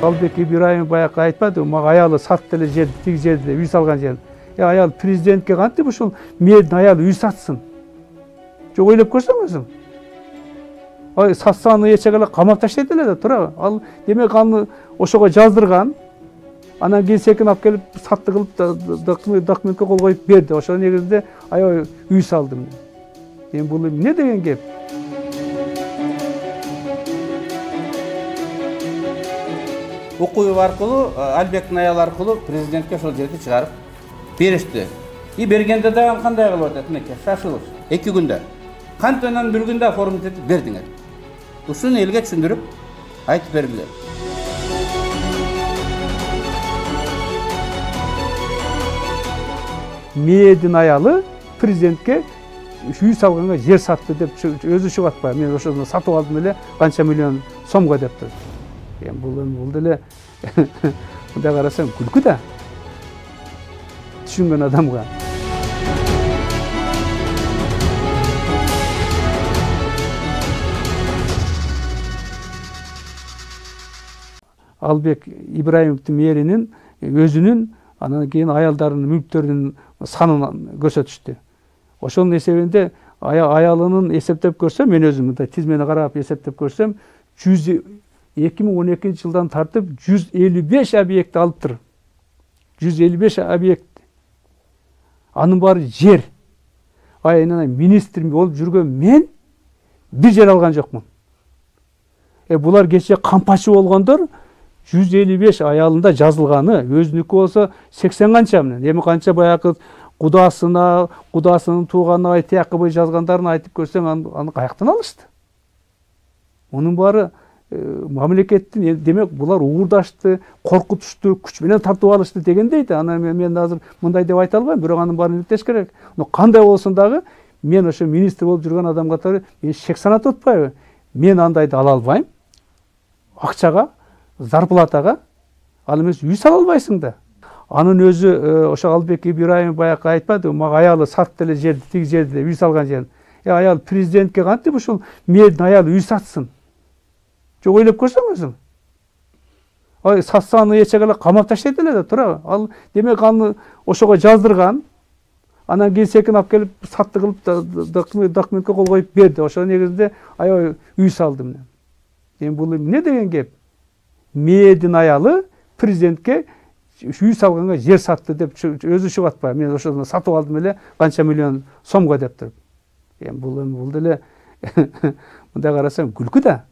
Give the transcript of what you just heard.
Албек Ибраимов баягы айтпады, мага аялы сатып эле жерди, тиги жерде үй салган жерин. Аял президентке кантип ушул мэрдин аялы үй сатсын? Жок, ойлоп көрсөң өзүң. Сатсаны эчеге камап таштайт эле да тура. Ал демек аны ошого жаздырган. Анан кийин секин алып келип сатты кылып документке кол коюп берди. Ошонун негизинде аябай үй салдым. Эми бул эмне деген кеп? Окуюу аркылуу, Албектин аялы аркылуу президентке ошол жерди чыгарып беришти. И бергенде дагы кандай кылып атат? Мынакей, шашылыш. 2 күндө. Кантенен 1 күндө оформить этип бердиңер. Ушуну элге түшүндүрүп айтып бергиле. Мээдин аялы президентке үй салганга жер сатты деп өзү чыгып атпайбы? Мен ошону сатып алдым эле канча миллион сомго деп тур. Эми бул деле мындай карасаң күлкү да. Түшүнгөн адамга. Албек Ибраимовдун мэринин өзүнүн анан кийин аялдарынын мүлктөрүнүн санын көрсөтүштү. Ошонун эсебинде аялынын эсептеп көрсөм, мен өзүм мындай тизмени карап эсептеп көрсөм, 2012 жылдан тартып 155 объект алыптыр. 155 объект. Анын баары жер. Анан министр болуп жүргөн мен бир жер алган жокмун. Булар кече кампачы болгондор 155 аялында жазылганы, өзүнүкү болсо 80 канча менен. Эми канча баягы кудасынын тууганына тиякыбы жазгандарын айтып көрсөң, аны каяктан алышты? Мунун баары мамлекеттин, демек булар уурдашты, коркутушту, күч менен тартып алышты дегендейди. Анан мен азыр мындай деп айта албайм, бирок анын баарын иликтеш керек. Но кандай болсун дагы, мен ошо министр болуп жүргөн адам катары мен шек санатып атпайбы? Мен андайды ала албайм. Акчага, зарплатага, ал эмес үй сала албайсың да. Анын өзү ошо Албек Ибраимов баягы айтпады, мага аялы сатып эле жерди, тиги жерде үй салган жерин. Аял президентке кантип ушул мэрдин аялы үй сатсын? Жок, ойлоп көрсөң өзүң. Сатсаны эчеге камап таштайт эле да тура. Ал демек аны ошого жаздырган. Анан кийин секин алып келип сатты кылып документке кол коюп берди. Ошонун негизинде аябай үй салдым. Эми бул эмне деген кеп? Мээдин аялы президентке үй салганга жер сатты деп өзү чыгып атпайбы? Мен ошону сатып алдым эле канча миллион сомго деп тур. Эми бул деле мындай карасаң күлкү да.